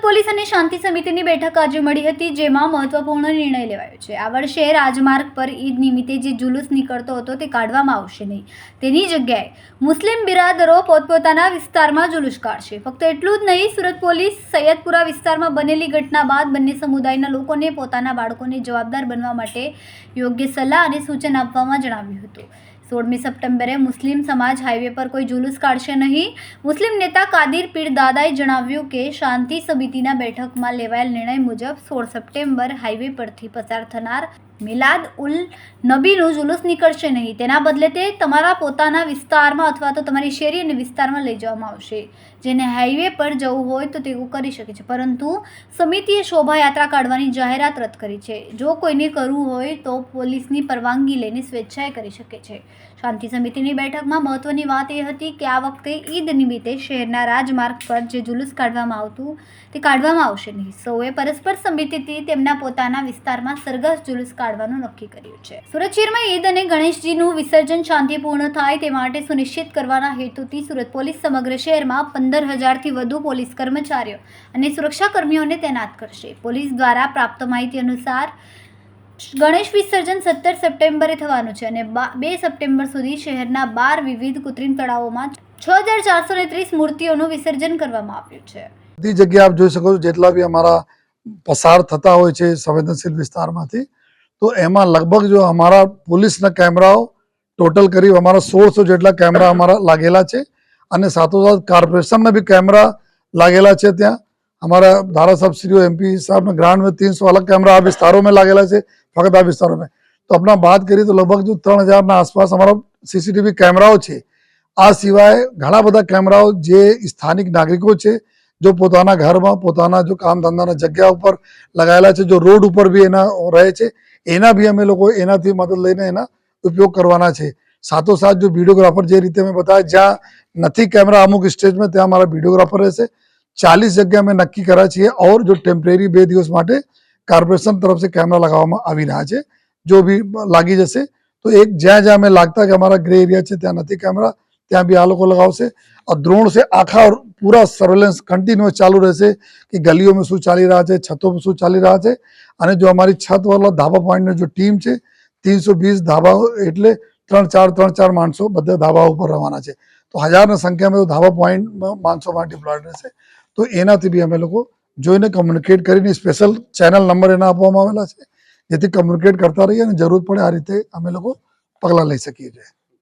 Police અને શાંતિ સમિતિની બેઠક આજે મળી હતી, જેમાં મહત્વપૂર્ણ નિર્ણય લેવાયો છે। આ વર્ષે રાજમાર્ગ પર ઈદ નિમિત્તે જે જુલુસ નીકળતો હતો તે કાઢવામાં આવશે નહીં। તેની જગ્યાએ મુસ્લિમ બિરાદરો પોતપોતાના વિસ્તારમાં જુલુસ કાઢશે। ફક્ત એટલું જ નહીં, સુરત પોલીસ સૈયદપુરા વિસ્તારમાં બનેલી ઘટના બાદ બંને સમુદાયના લોકોને પોતાના બાળકોને જવાબદાર બનવા માટે યોગ્ય સલાહ અને સૂચન આપવામાં જણાવ્યું હતું। 16મી સપ્ટેમ્બરે મુસ્લિમ સમાજ હાઈવે પર કોઈ જુલુસ કાઢશે નહીં। મુસ્લિમ નેતા કાદિર પીર દાદાએ જણાવ્યું કે શાંતિ સમિતિના બેઠકમાં લેવાયેલ નિર્ણય મુજબ 16 સપ્ટેમ્બર હાઈવે પરથી પસાર થનાર મિલાદ ઉલ નબીનું જુલુસ નીકળશે નહીં। તેના બદલે તે તમારા પોતાના વિસ્તારમાં અથવા તો તમારી શેરી અને વિસ્તારમાં લઈ જવામાં આવશે। જેને હાઈવે પર જવું હોય તો તેઓ કરી શકે છે, પરંતુ સમિતિએ શોભાયાત્રા કાઢવાની જાહેરાત રદ કરી છે। જો કોઈને કરવું હોય તો પોલીસની પરવાનગી લઈને સ્વેચ્છાએ કરી શકે છે। શાંતિ સમિતિની બેઠકમાં મહત્વની વાત એ હતી કે આ વખતે ઈદ નિમિત્તે શહેરના રાજમાર્ગ પર જે જુલુસ કાઢવામાં આવતું તે કાઢવામાં આવશે નહીં। સૌએ પરસ્પર સંમતિથી તેમના પોતાના વિસ્તારમાં સરઘસ જુલુસ કાઢવાનું નક્કી કર્યું છે। સુરત શહેરમાં ઈદ અને ગણેશજીનું વિસર્જન શાંતિપૂર્ણ થાય તે માટે સુનિશ્ચિત કરવાના હેતુથી સુરત પોલીસ સમગ્ર શહેરમાં 15,000થી વધુ પોલીસ કર્મચારીઓ અને સુરક્ષાકર્મીઓને તૈનાત કરશે। પોલીસ દ્વારા પ્રાપ્ત માહિતી અનુસાર ગણેશ વિસર્જન 17 સપ્ટેમ્બરે થવાનું છે અને 2 સપ્ટેમ્બર સુધી શહેરના 12 વિવિધ કૃત્રિમ તળાવોમાં 6,430 મૂર્તિઓનું વિસર્જન કરવામાં આવ્યું છે। બધી જગ્યાએ આપ જોઈ શકો છો, જેટલા બી અમારા પસાર થતા હોય છે સંવેદનશીલ વિસ્તારમાંથી, તો એમાં લગભગ જો અમારા પોલીસના કેમેરાઓ ટોટલ કરીબ અમારા 1600 જેટલા કેમેરા અમારા લાગેલા છે અને સાથોસાથ કોર્પોરેશનના બી કેમેરા लागेला है। ત્યાં हमारा धारा साहब श्री एमपी साहब ने ग्रांड में 300 अलग कैमरा आ विस्तारों में लागेला है, फकत आ विस्तारों में। तो अपना बात करिए तो लगभग जो 3000 आसपास हमारा सीसीटीवी कैमराओं है। आ सिवाय घણા બધા કેમેરાઓ જે સ્થાનિક નાગરિકો છે जो પોતાના ઘરમાં પોતાના जो काम धंधाના જગ્યા ઉપર લગાયેલા છે, जो રોડ ઉપર બી એના રહે છે, એના બી અમે લોકો એનાથી મદદ લઈને એના ઉપયોગ કરવાના છે। સાથોસાથ जो वीडियोग्राफर જે રીતે મેં बताया, જ્યાં નથી कैमरा अमुक स्टेज में ત્યાં हमारा वीडियोग्राफर રહેશે। 40 जगह में नक्की करा छे और जो टेम्परेरी 2 દિવસ માટે કોર્પોરેશન तरफ से कैमरा लगावવામાં આવી રહ્યા છે, जो भी લાગી જશે। तो एक જ્યાં જ્યાં में लगता है कि हमारा ग्रे एरिया છે ત્યાં નથી कैमरा, ત્યાં भी આ લોકો लगावશે। और ड्रोन से आखा पूरा सर्वेलेंस कंटिन्यूअस चालू रहશે कि गलियों में શું ચાલી રહ્યા છે, छतों में શું ચાલી રહ્યા છે। અને जो हमारी छत वाला धाबा पॉइंट जो टीम છે 320 धाबा એટલે 3-4 માણસો બધા ધાબા ઉપર રહેવાના છે। તો હજારની સંખ્યામાં ધાબા પોઈન્ટ માણસોમાં ડિપ્લોયડ રહેશે। તો એનાથી બી અમે લોકો જોઈને કમ્યુનિકેટ કરીને સ્પેશિયલ ચેનલ નંબર એના આપવામાં આવેલા છે, જેથી કમ્યુનિકેટ કરતા રહીએ અને જરૂર પડે આ રીતે અમે લોકો પગલાં લઈ શકીએ છીએ।